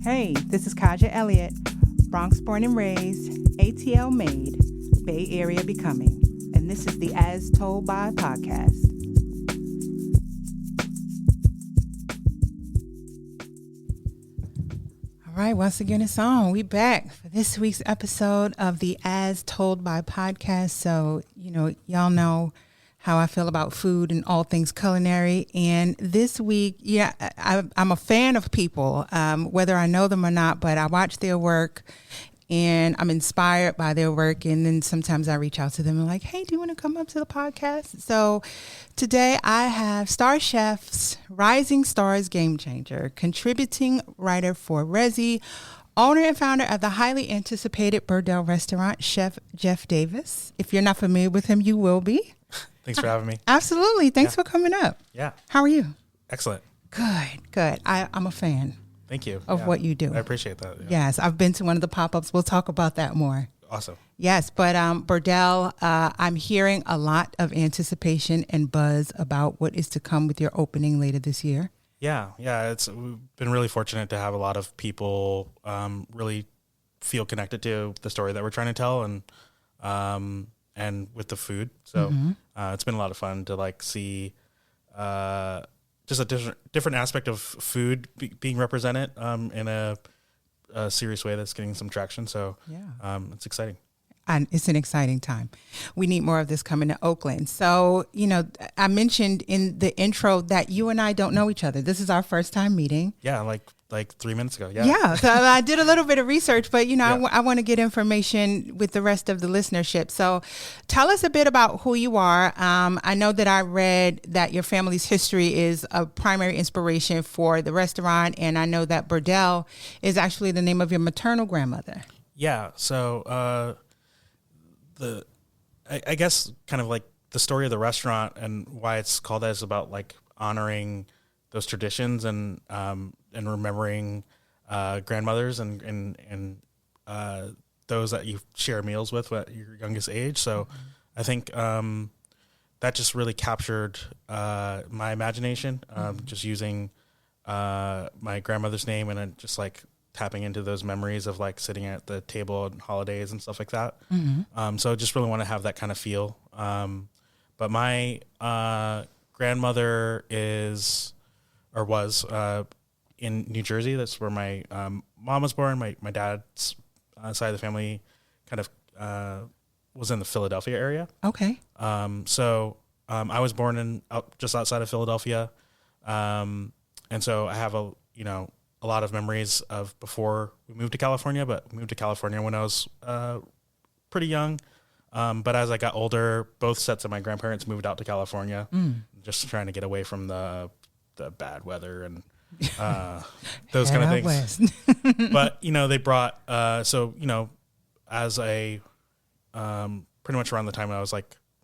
Hey, this is Kahja Elliott, Bronx born and raised, ATL made, Bay Area becoming, and this is the As Told By podcast. All right, once again, it's on. We back for this week's episode of the As Told By podcast. So, y'all know how I feel about food and all things culinary. And this week, I'm a fan of people, whether I know them or not, but I watch their work and I'm inspired by their work. And then sometimes I reach out to them and like, hey, do you want to come up to the podcast? So today I have Star Chef's Rising Stars Game Changer, contributing writer for Resy, owner and founder of the highly anticipated Burdell restaurant, Chef Geoff Davis. If you're not familiar with him, you will be. Thanks for having me. Absolutely. Thanks for coming up. Yeah. How are you? Excellent. Good. I'm a fan. Thank you. Of what you do. I appreciate that. Yeah. Yes. I've been to one of the pop-ups. We'll talk about that more. Awesome. Yes. But Burdell, I'm hearing a lot of anticipation and buzz about what is to come with your opening later this year. Yeah. We've been really fortunate to have a lot of people really feel connected to the story that we're trying to tell and with the food. So it's been a lot of fun to see just a different aspect of food being represented in a serious way that's getting some traction. So it's exciting. And it's an exciting time. We need more of this coming to Oakland. So, I mentioned in the intro that you and I don't know each other. This is our first time meeting. Yeah, like 3 minutes ago. Yeah. So I did a little bit of research, but, I want to get information with the rest of the listenership. So tell us a bit about who you are. I know that I read that your family's history is a primary inspiration for the restaurant. And I know that Burdell is actually the name of your maternal grandmother. Yeah. So, I guess kind of like the story of the restaurant and why it's called that is about honoring those traditions and remembering grandmothers and those that you share meals with at your youngest age. So I think that just really captured my imagination, just using my grandmother's name and then just tapping into those memories of sitting at the table on holidays and stuff like that. So I just really want to have that kind of feel. But my grandmother was in New Jersey. That's where my mom was born. My dad's side of the family kind of was in the Philadelphia area. Okay. So I was born just outside of Philadelphia. And so I have a lot of memories of before we moved to California, but we moved to California when I was pretty young. But as I got older, both sets of my grandparents moved out to California, just trying to get away from the bad weather and those kind of things. But, they brought, as a pretty much around the time I was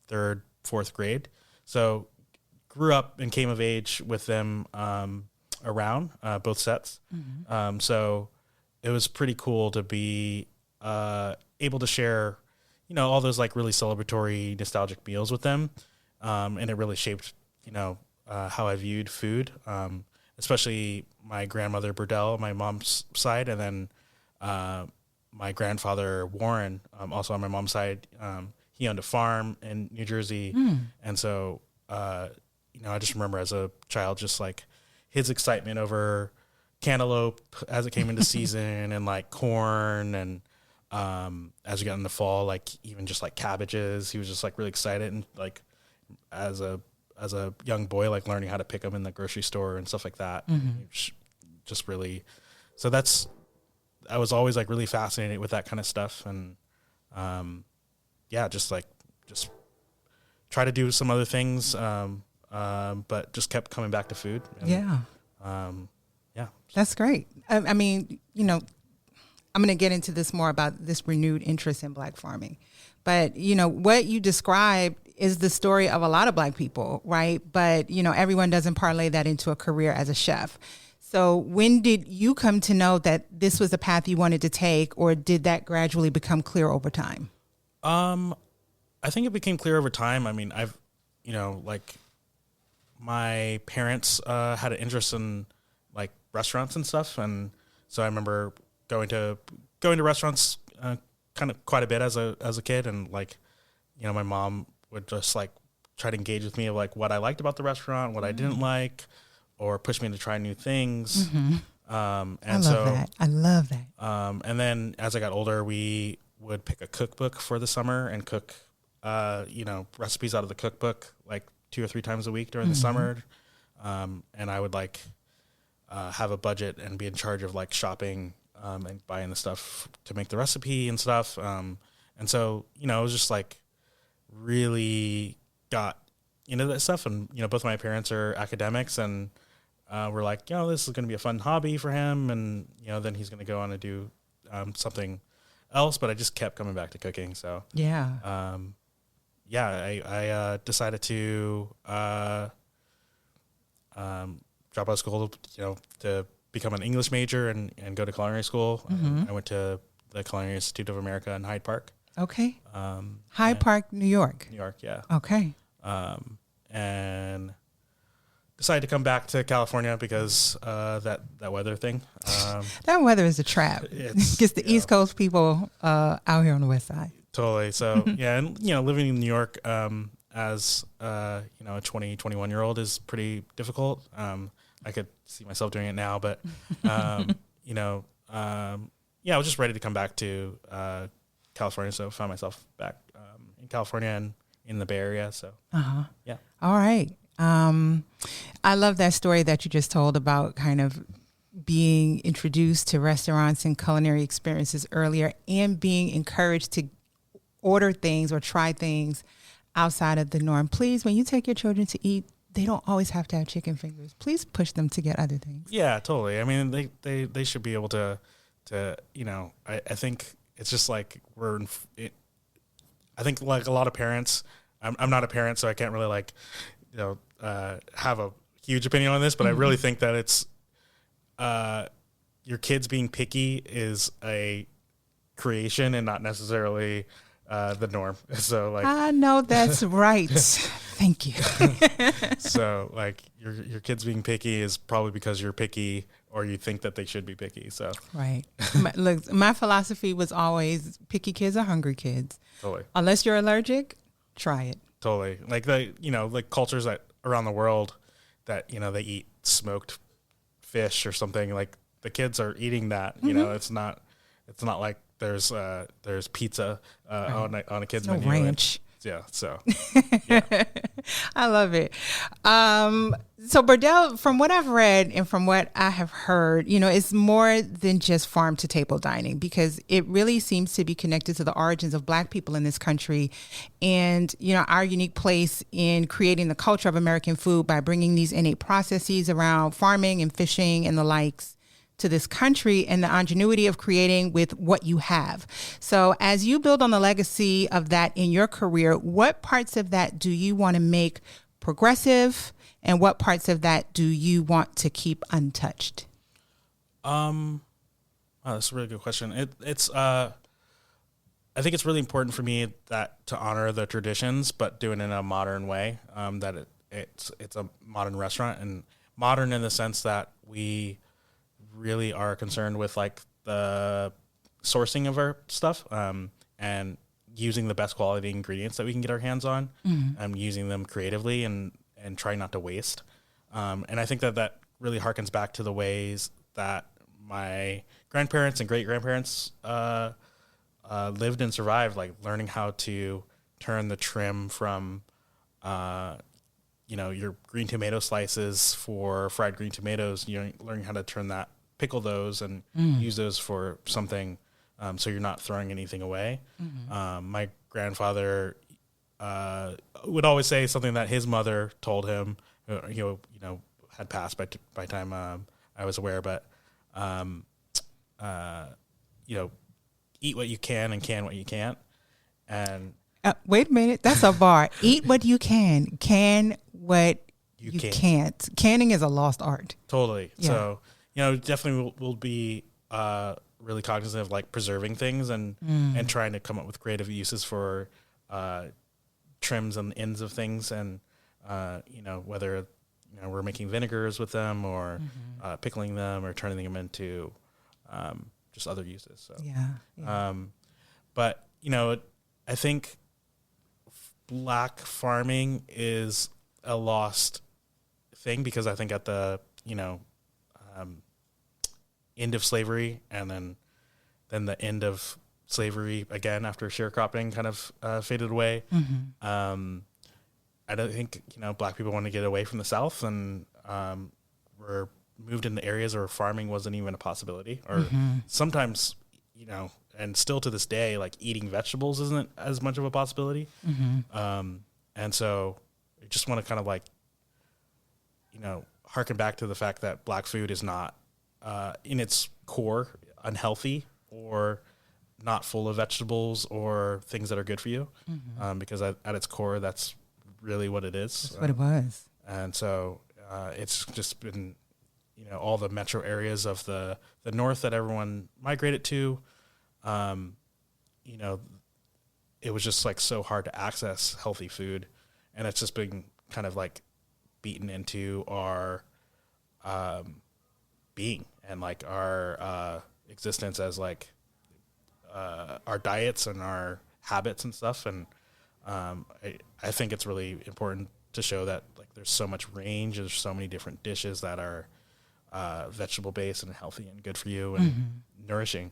third, fourth grade. So grew up and came of age with them around both sets. So it was pretty cool to be able to share, all those really celebratory, nostalgic meals with them. And it really shaped, how I viewed food, especially my grandmother Burdell, my mom's side, and then my grandfather Warren, also on my mom's side. He owned a farm in New Jersey. And so, I just remember as a child, just his excitement over cantaloupe as it came into season and corn and as we got into fall, even just cabbages, he was just really excited and as a young boy, learning how to pick them in the grocery store and stuff like that. Just really, so I was always really fascinated with that kind of stuff. And just try to do some other things. But just kept coming back to food. And, That's great. I mean, I'm going to get into this more about this renewed interest in Black farming. But, what you described is the story of a lot of Black people, right? But, everyone doesn't parlay that into a career as a chef. So when did you come to know that this was the path you wanted to take, or did that gradually become clear over time? I think it became clear over time. I mean, I've, my parents had an interest in restaurants and stuff, and So I remember going to restaurants kind of quite a bit as a kid, and like, you know, my mom would just like try to engage with me of like what I liked about the restaurant, what I didn't like, or push me to try new things. And I love that. And then as I got older, we would pick a cookbook for the summer and cook, you know, recipes out of the cookbook like 2 or 3 times a week during the summer. And I would like have a budget and be in charge of like shopping and buying the stuff to make the recipe and stuff. And so, you know, it was just like really got into that stuff. And, you know, both my parents are academics, and we're like, you know, this is going to be a fun hobby for him. And, you know, then he's going to go on to do something else. But I just kept coming back to cooking. So, I decided to drop out of school, you know, to become an English major and go to culinary school. I went to the Culinary Institute of America in Hyde Park. Okay. Hyde Park, New York. New York, yeah. Okay. And decided to come back to California because that weather thing. That weather is a trap. Gets the East Coast people out here on the West Side. Totally. So yeah, and you know, living in New York as you know, a 21-year-old is pretty difficult. I could see myself doing it now, but you know, yeah, I was just ready to come back to California, so found myself back in California and in the Bay Area. So yeah. All right. I love that story that you just told about kind of being introduced to restaurants and culinary experiences earlier, and being encouraged to order things or try things outside of the norm. Please, when you take your children to eat, they don't always have to have chicken fingers. Please push them to get other things. Yeah, totally. I mean, they should be able to you know, I think it's just like I think like a lot of parents, I'm not a parent, so I can't really like, you know, have a huge opinion on this, but I really think that it's your kids being picky is a creation and not necessarily the norm. So like, I know that's right. Thank you. So like your kids being picky is probably because you're picky or you think that they should be picky. So right. My philosophy was always picky kids are hungry kids. Totally. Unless you're allergic, try it. Totally. Like you know, like cultures that around the world that, you know, they eat smoked fish or something, like the kids are eating that, you know, it's not like there's pizza on a kid's no menu. Ranch. Yeah, so yeah. I love it. So Burdell, from what I've read and from what I have heard, you know, it's more than just farm to table dining, because it really seems to be connected to the origins of Black people in this country, and, you know, our unique place in creating the culture of American food by bringing these innate processes around farming and fishing and the likes to this country, and the ingenuity of creating with what you have. So as you build on the legacy of that in your career, what parts of that do you want to make progressive, and what parts of that do you want to keep untouched? Oh, that's a really good question. It's I think it's really important for me that to honor the traditions, but do it in a modern way. That it's a modern restaurant, and modern in the sense that we really are concerned with like the sourcing of our stuff, and using the best quality ingredients that we can get our hands on, and using them creatively and trying not to waste. And I think that really harkens back to the ways that my grandparents and great grandparents lived and survived, like learning how to turn the trim from you know, your green tomato slices for fried green tomatoes, you know, learning how to turn that, pickle those and use those for something, so you're not throwing anything away. My grandfather would always say something that his mother told him, you know, had passed by time I was aware, but you know, eat what you can and can what you can't. And wait a minute, that's a bar. Eat what you can what you can't. Canning is a lost art. Totally. Yeah. So, you know, definitely we'll be really cognizant of like preserving things and trying to come up with creative uses for trims and ends of things, and you know, whether, you know, we're making vinegars with them or pickling them or turning them into just other uses. So Yeah. but I think black farming is a lost thing, because I think at the end of slavery, and then the end of slavery again after sharecropping kind of faded away. I don't think black people want to get away from the South, and were moved into areas where farming wasn't even a possibility, or sometimes and still to this day, like eating vegetables isn't as much of a possibility. And so I just want to kind of like harken back to the fact that black food is not in its core unhealthy or not full of vegetables or things that are good for you, because at its core, that's really what it is. That's what it was. And so it's just been, all the metro areas of the north that everyone migrated to, it was just like so hard to access healthy food, and it's just been kind of like beaten into our being and like our existence as like our diets and our habits and stuff. And I think it's really important to show that like there's so much range, there's so many different dishes that are vegetable based and healthy and good for you and nourishing.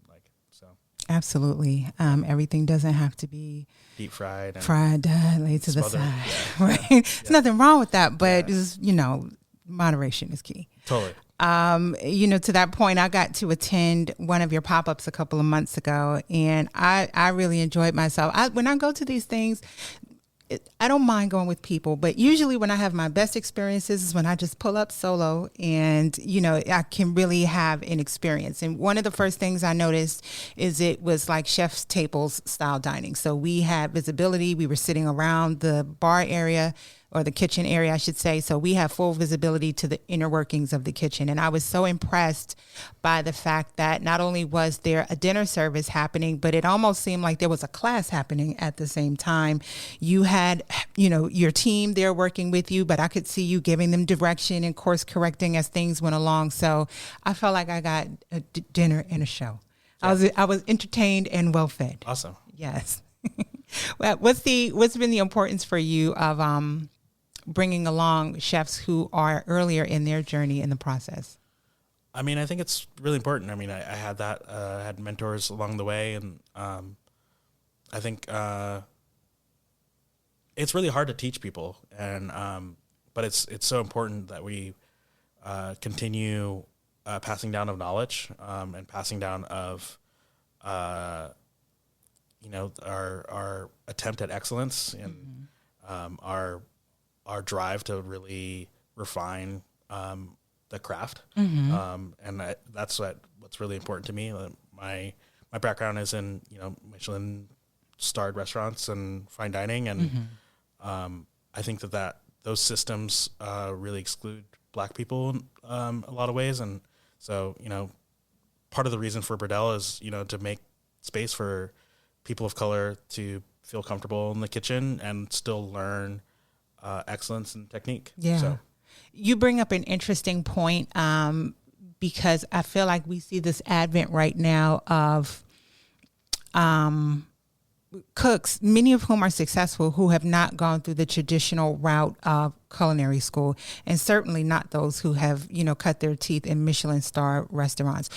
Like so. Absolutely. Everything doesn't have to be deep fried, laid to the side. Yeah. Right? There's nothing wrong with that, but just, moderation is key. Totally. To that point, I got to attend one of your pop-ups a couple of months ago, and I really enjoyed myself. When I go to these things, I don't mind going with people, but usually when I have my best experiences is when I just pull up solo and, I can really have an experience. And one of the first things I noticed is it was like chef's tables style dining. So we had visibility. We were sitting around the bar area, or the kitchen area, I should say. So we have full visibility to the inner workings of the kitchen. And I was so impressed by the fact that not only was there a dinner service happening, but it almost seemed like there was a class happening at the same time. You had, your team there working with you, but I could see you giving them direction and course correcting as things went along. So I felt like I got a dinner and a show. Yeah. I was entertained and well fed. Awesome. Yes. Well, what's been the importance for you of bringing along chefs who are earlier in their journey in the process? I mean, I think it's really important. I mean, I had that, had mentors along the way, and I think it's really hard to teach people, and but it's so important that we continue passing down of knowledge and passing down of our attempt at excellence and our drive to really refine the craft. And that's what's really important to me. My background is in, Michelin starred restaurants and fine dining. And I think that those systems really exclude Black people in a lot of ways. And so, part of the reason for Burdell is, to make space for people of color to feel comfortable in the kitchen and still learn excellence and technique. Yeah. So. You bring up an interesting point because I feel like we see this advent right now of cooks, many of whom are successful, who have not gone through the traditional route of culinary school, and certainly not those who have, cut their teeth in Michelin star restaurants.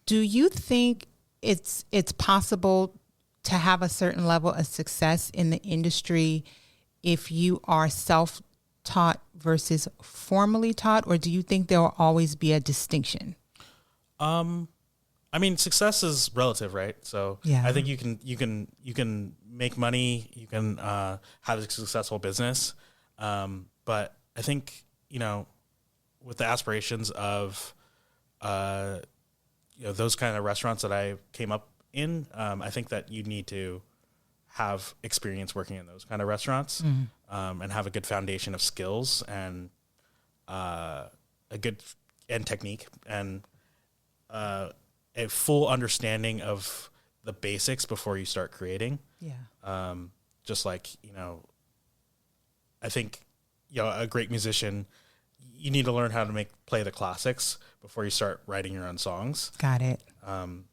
Do you think it's possible to have a certain level of success in the industry if you are self-taught versus formally taught, or do you think there will always be a distinction? I mean, success is relative, right? So yeah. I think you can make money, you can have a successful business, but I think with the aspirations of those kind of restaurants that I came up in, I think that you need to have experience working in those kind of restaurants, and have a good foundation of skills and a good technique and a full understanding of the basics before you start creating. Yeah. Just like, I think, a great musician, you need to learn how to play the classics before you start writing your own songs. Got it.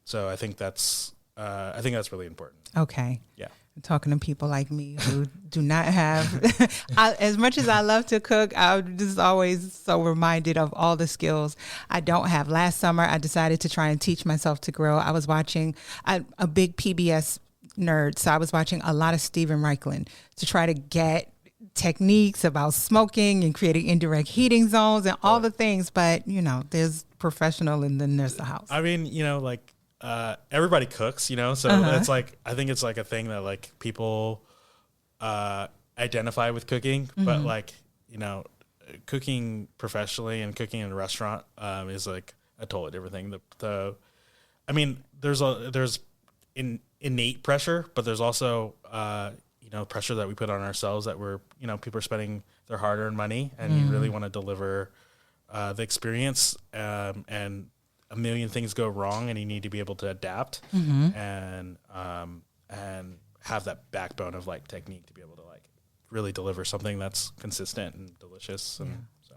So I think that's really important. Okay. Yeah. Talking to people like me who do not have, as much as I love to cook, I'm just always so reminded of all the skills I don't have. Last summer, I decided to try and teach myself to grill. I was watching a big PBS nerd, so I was watching a lot of Stephen Reichland to try to get techniques about smoking and creating indirect heating zones and all the things. But, there's professional and then there's the house. I mean, everybody cooks, so it's like, I think it's like a thing that like people identify with cooking, but like, cooking professionally and cooking in a restaurant is like a totally different thing. I mean, there's innate pressure, but there's also, pressure that we put on ourselves that we're, people are spending their hard-earned money and you really want to deliver the experience, and a million things go wrong and you need to be able to adapt and have that backbone of like technique to be able to like really deliver something that's consistent and delicious. And so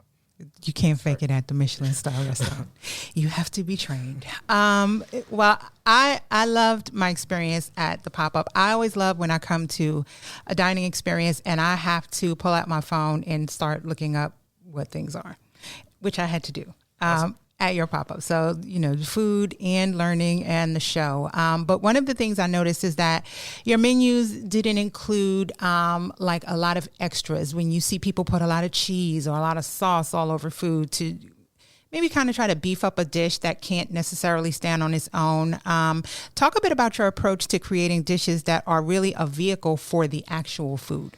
you can't fake it at the Michelin star restaurant. You have to be trained. Well, I loved my experience at the pop-up. I always love when I come to a dining experience and I have to pull out my phone and start looking up what things are, which I had to do. Awesome. At your pop-up. So, food and learning and the show. But one of the things I noticed is that your menus didn't include like a lot of extras. When you see people put a lot of cheese or a lot of sauce all over food to maybe kind of try to beef up a dish that can't necessarily stand on its own. Talk a bit about your approach to creating dishes that are really a vehicle for the actual food.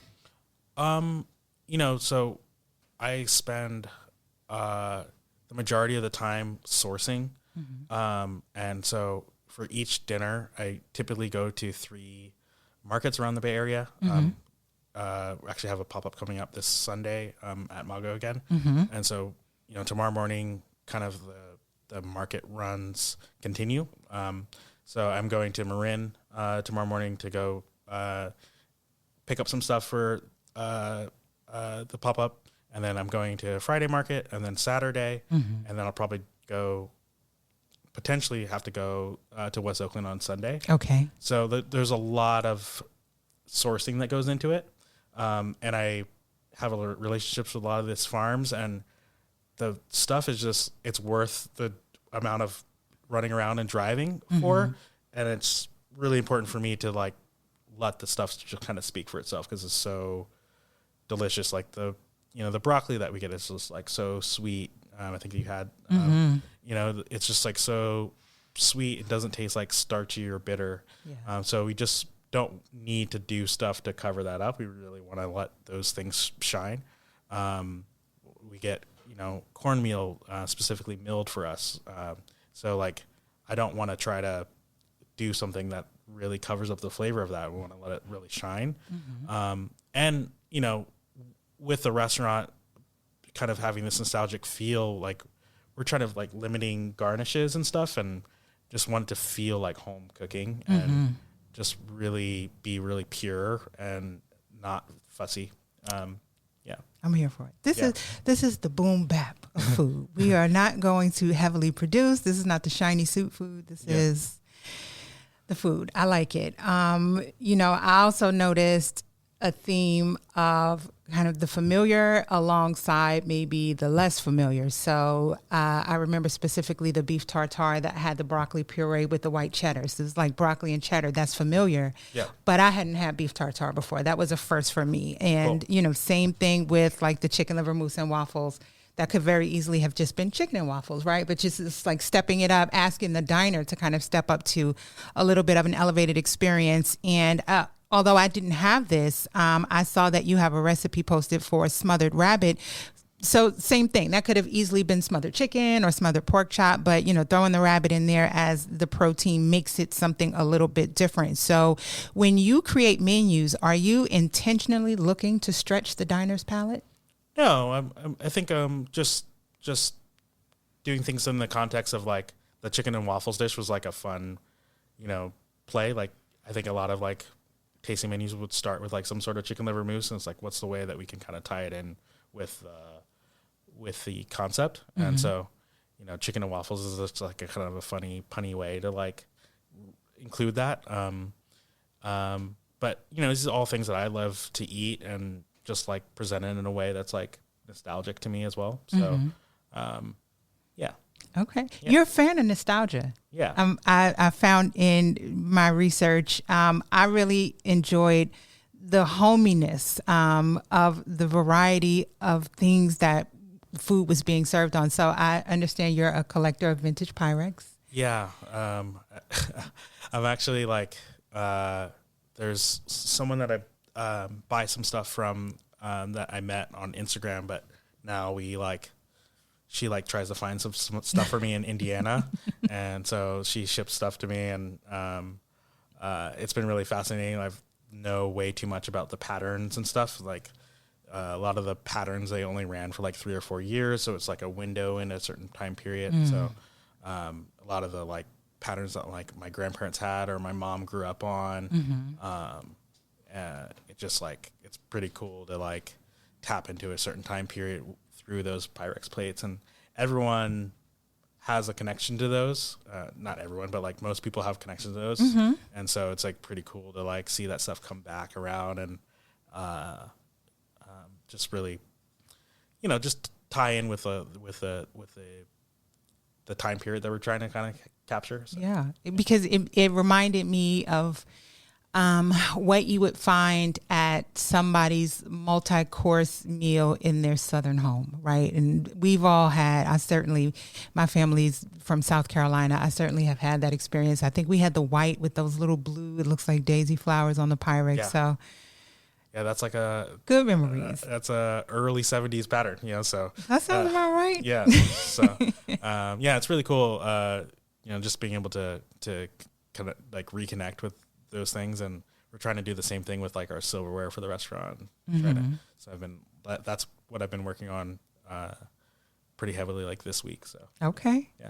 So I spend the majority of the time sourcing. And so for each dinner, I typically go to 3 markets around the Bay Area. We actually have a pop-up coming up this Sunday at Mago again. And so, tomorrow morning, kind of the market runs continue. So I'm going to Marin tomorrow morning to go pick up some stuff for the pop-up. And then I'm going to Friday market and then Saturday. And then I'll probably potentially have to go to West Oakland on Sunday. Okay. So there's a lot of sourcing that goes into it. And I have relationships with a lot of these farms, and the stuff is just, it's worth the amount of running around and driving for. And it's really important for me to like let the stuff just kind of speak for itself because it's so delicious. Like the broccoli that we get is just like so sweet. I think you had, it's just like so sweet. It doesn't taste like starchy or bitter. Yeah. So we just don't need to do stuff to cover that up. We really want to let those things shine. We get, cornmeal specifically milled for us. So like, I don't want to try to do something that really covers up the flavor of that. We want to let it really shine. And, with the restaurant kind of having this nostalgic feel, like we're trying to like limiting garnishes and stuff and just want it to feel like home cooking and just really be really pure and not fussy. Yeah. I'm here for it. This is the boom bap of food. We are not going to heavily produce. This is not the shiny suit food. This is the food. I like it. I also noticed a theme of kind of the familiar alongside maybe the less familiar. So I remember specifically the beef tartare that had the broccoli puree with the white cheddar. So it's like broccoli and cheddar. That's familiar. Yeah. But I hadn't had beef tartare before. That was a first for me. And, same thing with like the chicken liver mousse and waffles. That could very easily have just been chicken and waffles, right? But just like stepping it up, asking the diner to kind of step up to a little bit of an elevated experience. And although I didn't have this, I saw that you have a recipe posted for smothered rabbit. So same thing. That could have easily been smothered chicken or smothered pork chop, but, throwing the rabbit in there as the protein makes it something a little bit different. So when you create menus, are you intentionally looking to stretch the diner's palate? No, I think just doing things in the context of like the chicken and waffles dish was like a fun, play. Like I think a lot of like tasting menus would start with like some sort of chicken liver mousse, and it's like, what's the way that we can kind of tie it in with with the concept. And so, you know, chicken and waffles is just like a kind of a funny, punny way to like include that. But you know, these are all things that I love to eat and just like present it in a way that's like nostalgic to me as well. So, yeah. Okay. Yeah. You're a fan of nostalgia. Yeah. I found in my research, I really enjoyed the hominess of the variety of things that food was being served on. So I understand you're a collector of vintage Pyrex. Yeah. I'm actually like, there's someone that I buy some stuff from that I met on Instagram, but now she like tries to find some stuff for me in Indiana. And so she ships stuff to me, and it's been really fascinating. I know way too much about the patterns and stuff. Like a lot of the patterns, they only ran for like 3 or 4 years. So it's like a window in a certain time period. So a lot of the like patterns that like my grandparents had or my mom grew up on, it just like, it's pretty cool to like tap into a certain time period through those Pyrex plates, and everyone has a connection to those. Not everyone, but like most people have connections to those. And so it's like pretty cool to like see that stuff come back around and just really, you know, just tie in with the time period that we're trying to kind of capture. So. Yeah, because it reminded me of what you would find at somebody's multi-course meal in their southern home, right? And we've all had, my family's from South Carolina. I certainly have had that experience. I think we had the white with those little blue, it looks like daisy flowers on the Pyrex. Yeah. So yeah, that's like a good memories. That's a early 70s pattern, you know, so. That sounds about right. Yeah. So, yeah, it's really cool, you know, just being able to kind of like reconnect with those things, and we're trying to do the same thing with like our silverware for the restaurant. So that's what I've been working on pretty heavily like this week. So okay, yeah.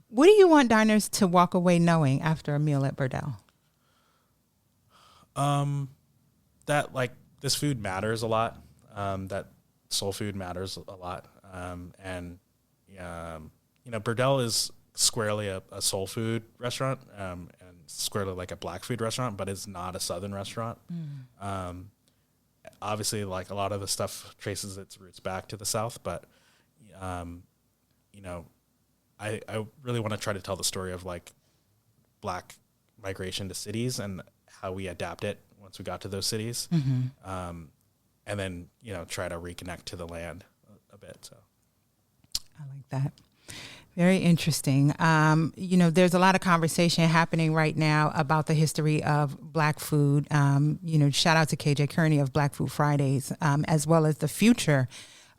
What do you want diners to walk away knowing after a meal at Burdell? That like this food matters a lot. That soul food matters a lot. And you know, Burdell is squarely a soul food restaurant, and squarely like a black food restaurant, but it's not a Southern restaurant. Obviously, like a lot of the stuff traces its roots back to the South, but you know, I really want to try to tell the story of like black migration to cities and how we adapt it once we got to those cities, and then you know try to reconnect to the land a bit. So I like that. Very interesting. You know, there's a lot of conversation happening right now about the history of Black food. You know, shout out to KJ Kearney of Black Food Fridays, as well as the future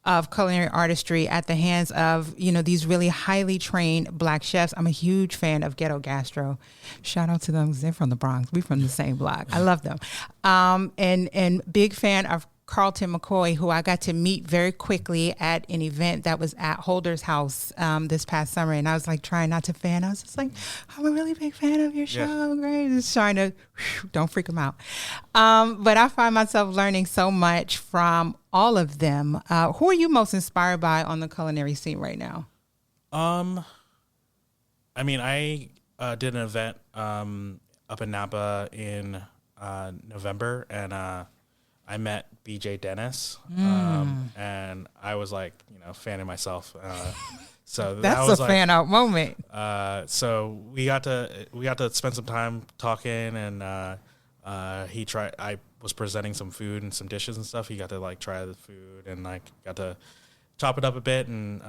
of culinary artistry at the hands of, you know, these really highly trained Black chefs. I'm a huge fan of Ghetto Gastro. Shout out to them because they're from the Bronx. We're from the same block. I love them. And big fan of Carlton McCoy, who I got to meet very quickly at an event that was at Holder's house this past summer. And I was like trying not to fan. I was just like, I'm a really big fan of your show. Yeah. Great. Just trying to, don't freak them out. But I find myself learning so much from all of them. Who are you most inspired by on the culinary scene right now? I mean, I did an event up in Napa in November, and I met BJ Dennis, and I was like, you know, fanning myself. So that's that was a fan out moment. So we got to spend some time talking, and I was presenting some food and some dishes and stuff. He got to like try the food and like got to chop it up a bit and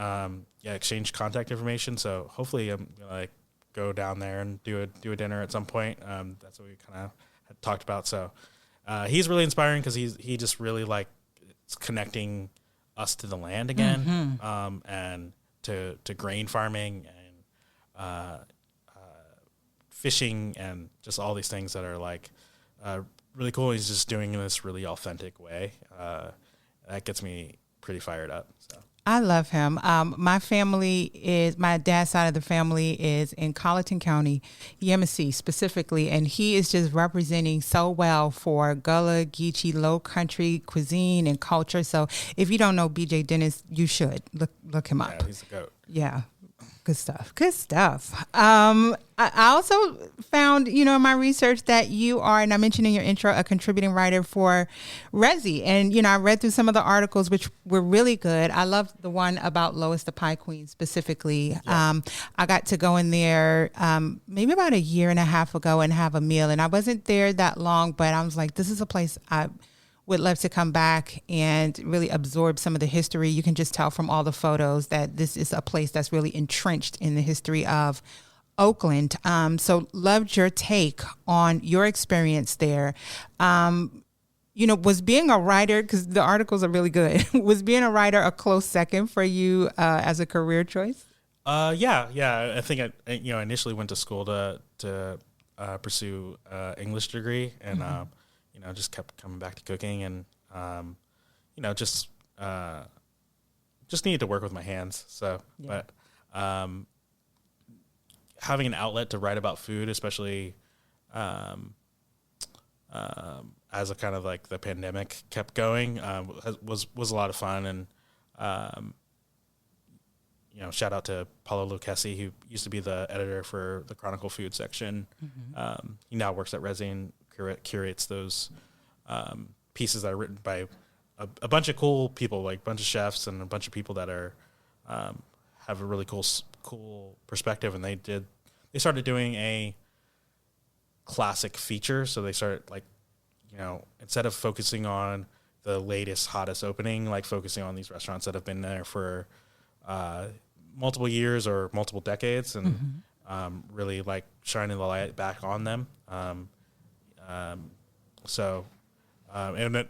exchange contact information. So hopefully I'm gonna like go down there and do a dinner at some point. That's what we kind of had talked about. So. He's really inspiring because he just really like it's connecting us to the land again, and to grain farming and fishing and just all these things that are like really cool. He's just doing it in this really authentic way. That gets me pretty fired up. So I love him. My dad's side of the family is in Colleton County, Yemassee specifically, and he is just representing so well for Gullah Geechee Low Country cuisine and culture. So if you don't know BJ Dennis, you should look him up. Yeah, he's a goat. Yeah. Good stuff. Good stuff. I also found, in my research that you are, and I mentioned in your intro, a contributing writer for Resi. And, I read through some of the articles, which were really good. I loved the one about Lois the Pie Queen specifically. Yeah. I got to go in there maybe about a year and a half ago and have a meal. And I wasn't there that long, but I was like, this is a place I would love to come back and really absorb some of the history. You can just tell from all the photos that this is a place that's really entrenched in the history of Oakland. So loved your take on your experience there. Was being a writer, because the articles are really good, was being a writer a close second for you as a career choice? Yeah. I think I initially went to school to pursue English degree, and just kept coming back to cooking, and just needed to work with my hands. So, yeah. But having an outlet to write about food, especially as a kind of like the pandemic kept going, was a lot of fun. And shout out to Paulo Lucchesi, who used to be the editor for the Chronicle Food section. Mm-hmm. He now works at Resi and curates those pieces that are written by a bunch of cool people, like a bunch of chefs and a bunch of people that are have a really cool perspective. And they started doing a classic feature. So they started instead of focusing on the latest, hottest opening, like focusing on these restaurants that have been there for multiple years or multiple decades, and really like shining the light back on them. And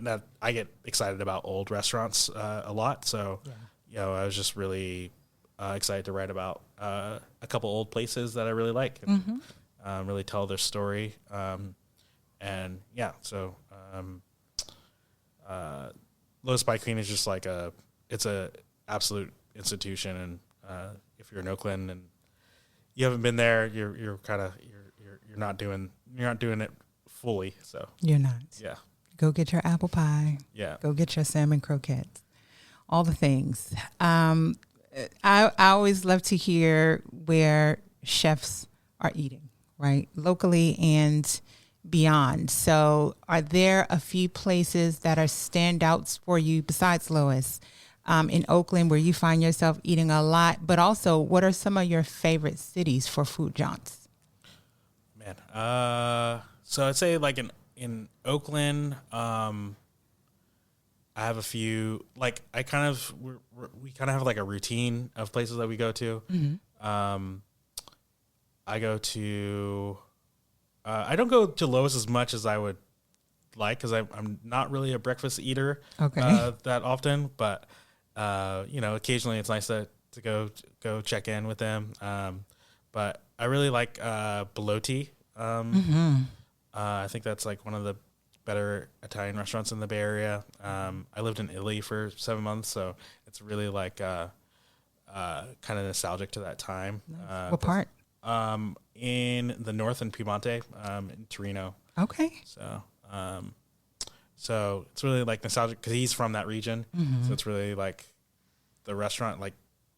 that I get excited about old restaurants a lot. So, I was just really excited to write about a couple old places that I really like and really tell their story. Lotus Pie Queen is just like it's a absolute institution. And if you're in Oakland and you haven't been there, you're not doing it fully. So you're not. Yeah. Go get your apple pie. Yeah. Go get your salmon croquettes. All the things. I always love to hear where chefs are eating, right? Locally and beyond. So are there a few places that are standouts for you besides Lois in Oakland where you find yourself eating a lot? But also, what are some of your favorite cities for food jaunts? Man, so I'd say like in Oakland, I have a few, like we kind of have like a routine of places that we go to. Mm-hmm. I don't go to Lois as much as I would like, because I'm not really a breakfast eater that often, but occasionally it's nice to go check in with them. But I really like Belotti. I think that's like one of the better Italian restaurants in the Bay Area. I lived in Italy for 7 months, so it's really like kind of nostalgic to that time. Nice. What part? In the north in Piemonte, in Torino. Okay. So it's really like nostalgic because he's from that region. Mm-hmm. So it's really like the restaurant, like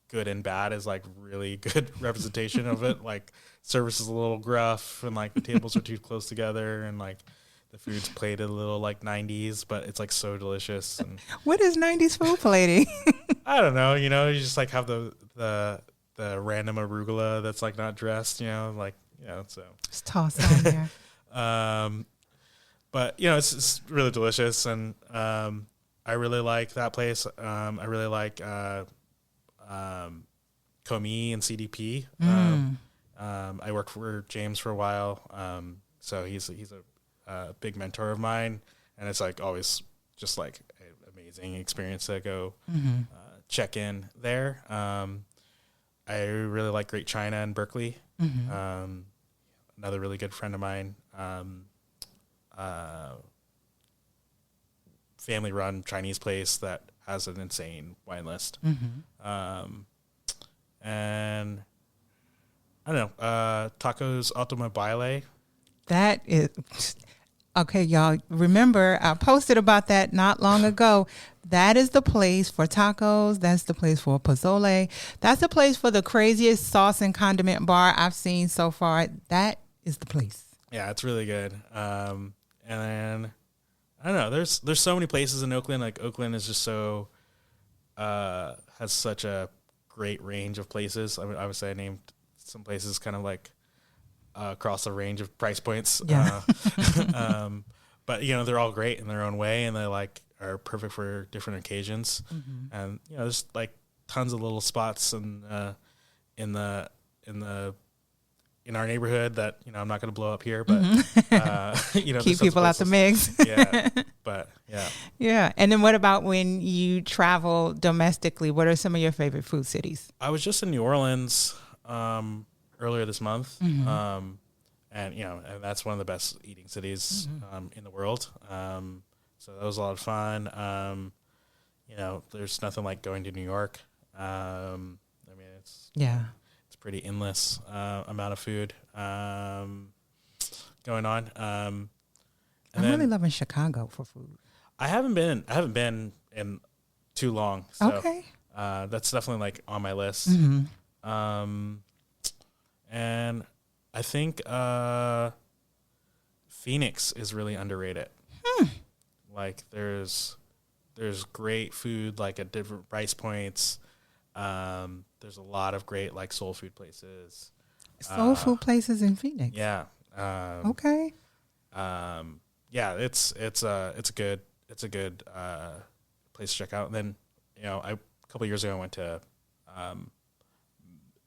good and bad, is like really good representation of it. Like service is a little gruff, and like the tables are too close together, and like the food's plated a little like 90s, but it's like so delicious. And what is 90s food plating? I don't know. You just like have the random arugula that's like not dressed. So it's tossed on there. But it's really delicious, and I really like that place. I really like Comey and CDP. I worked for James for a while, so he's a big mentor of mine, and it's like always just like an amazing experience to go check in there. I really like Great China in Berkeley. Another really good friend of mine, family-run Chinese place that has an insane wine list. Mm-hmm. And I don't know, Tacos Automobile. That is okay, y'all. Remember, I posted about that not long ago. That is the place for tacos. That's the place for pozole. That's the place for the craziest sauce and condiment bar I've seen so far. That is the place. Yeah, it's really good. And then I don't know. There's so many places in Oakland. Like Oakland is just so has such a great range of places. I mean, obviously I named some places kind of like across the range of price points. Yeah. But you know, they're all great in their own way, and they like are perfect for different occasions. Mm-hmm. And you know, there's like tons of little spots in our neighborhood that, you know, I'm not going to blow up here, but you know, keep people out the mix. Yeah, but yeah. Yeah. And then what about when you travel domestically? What are some of your favorite food cities? I was just in New Orleans earlier this month, Mm-hmm. and you know, and that's one of the best eating cities in the world. So that was a lot of fun. You know, there's nothing like going to New York. I mean, it's pretty endless amount of food going on. I'm really loving Chicago for food. I haven't been in too long. So, okay. That's definitely like on my list. Mm-hmm. And I think Phoenix is really underrated. Like there's great food like at different price points. There's a lot of great like soul food places. Soul food places in Phoenix. Yeah. Okay. Yeah, it's a good place to check out. And then, you know, a couple of years ago I went to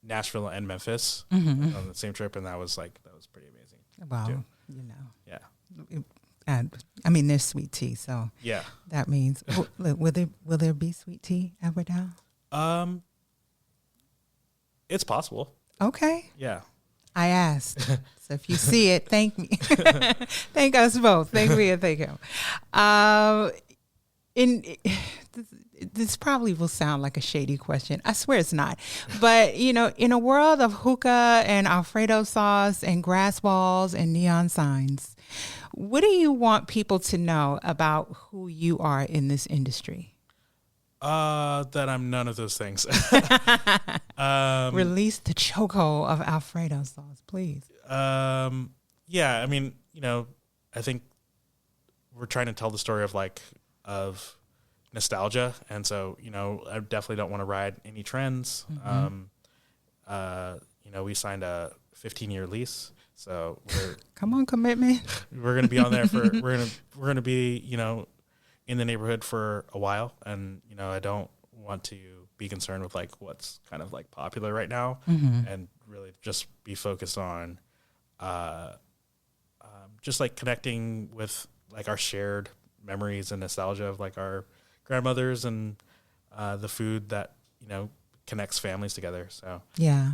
Nashville and Memphis on the same trip, and that was pretty amazing. Wow. Too. You know. Yeah. And I mean, there's sweet tea, so yeah, that means will there be sweet tea at Burdell? It's possible. Okay. Yeah. I asked. So if you see it, thank me. Thank us both. Thank me and thank him. This probably will sound like a shady question. I swear it's not. But, you know, in a world of hookah and Alfredo sauce and grass walls and neon signs, what do you want people to know about who you are in this industry? That I'm none of those things. Release the chokehold of Alfredo sauce, please. Yeah, I mean, you know, I think we're trying to tell the story of nostalgia, and so, you know, I definitely don't want to ride any trends. Mm-hmm. You know, we signed a 15-year lease, so come on, commitment. We're going to be on there for we're going to be, you know, in the neighborhood for a while, and you know, I don't want to be concerned with like what's kind of like popular right now, and really just be focused on just like connecting with like our shared memories and nostalgia of like our grandmothers and the food that, you know, connects families together. So yeah.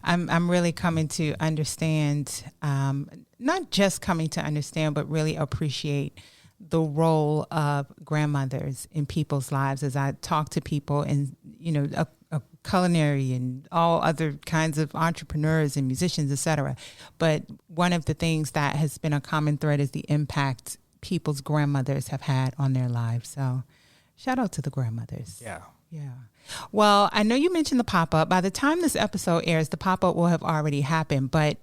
I'm really coming to understand, not just coming to understand, but really appreciate the role of grandmothers in people's lives as I talk to people and, you know, a culinary and all other kinds of entrepreneurs and musicians, etc. But one of the things that has been a common thread is the impact people's grandmothers have had on their lives. So shout out to the grandmothers. Yeah. Yeah. Well, I know you mentioned the pop-up. By the time this episode airs, the pop-up will have already happened. But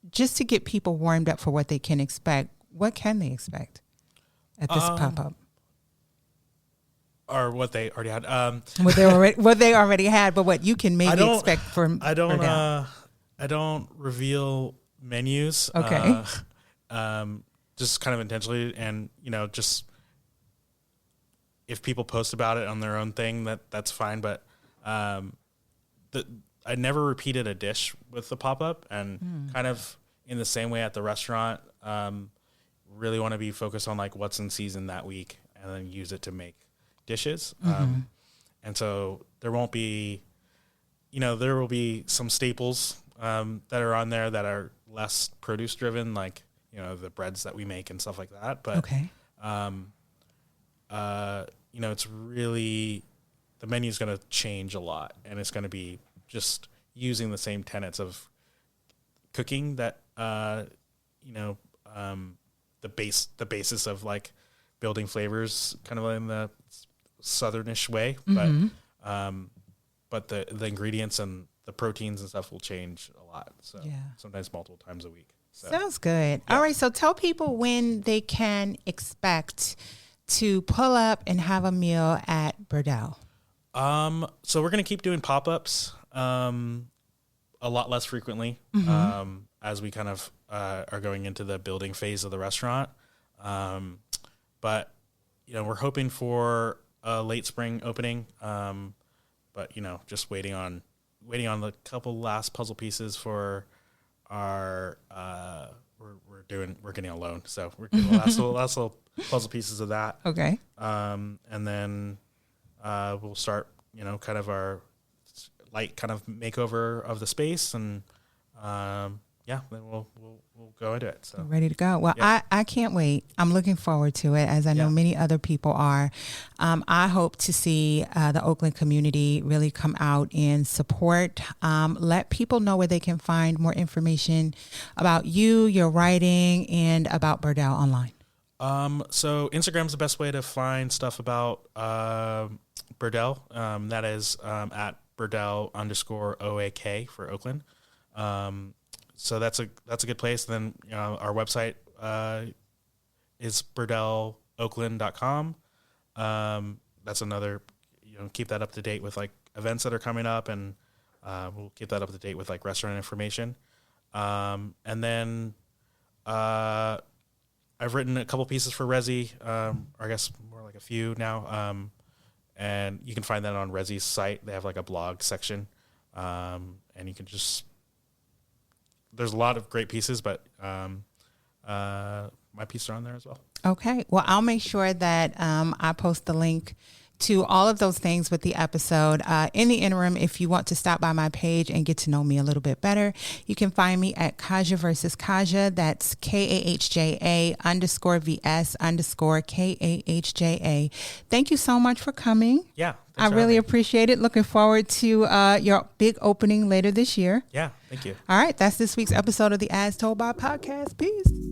just to get people warmed up for what they can expect, what can they expect at this pop-up? Or what they already had. What they already had, but what you can maybe expect from I don't reveal menus. Okay. Just kind of intentionally, and you know, just if people post about it on their own thing, that's fine. But I never repeated a dish with the pop-up, and kind of in the same way at the restaurant, really want to be focused on like what's in season that week, and then use it to make dishes. And so there won't be, you know, there will be some staples that are on there that are less produce driven, like, you know, the breads that we make and stuff like that. But okay. it's really, the menu is going to change a lot, and it's going to be just using the same tenets of cooking that, the basis of like building flavors kind of in the southernish way, but the ingredients and the proteins and stuff will change a lot. So sometimes multiple times a week. So. Sounds good. Yeah. All right. So tell people when they can expect to pull up and have a meal at Burdell. So we're going to keep doing pop-ups, a lot less frequently, as we kind of, are going into the building phase of the restaurant. But we're hoping for a late spring opening. But just waiting on the couple last puzzle pieces for our, we're getting a loan. So we're getting the last little puzzle pieces of that. Okay. And then, we'll start, kind of our light kind of makeover of the space, and then we'll go into it. So ready to go. Well, I can't wait. I'm looking forward to it, as I know many other people are. I hope to see the Oakland community really come out and support. Let people know where they can find more information about you, your writing, and about Burdell online. So Instagram's the best way to find stuff about Burdell. That is at Burdell_OAK for Oakland. So that's a good place. Then our website is BurdellOakland.com. That's another, keep that up to date with like events that are coming up, and we'll keep that up to date with like restaurant information. And then I've written a couple pieces for Resi, or I guess more like a few now. And you can find that on Resi's site. They have like a blog section, and you can just. There's a lot of great pieces, but my pieces are on there as well. Okay. Well, I'll make sure that I post the link to all of those things with the episode. In the interim, if you want to stop by my page and get to know me a little bit better, you can find me at Kahja versus Kahja. That's KAHJA_VS_KAHJA. Thank you so much for coming. Yeah. I really appreciate it. Looking forward to your big opening later this year. Yeah. Thank you. All right. That's this week's episode of the As Told By podcast. Peace.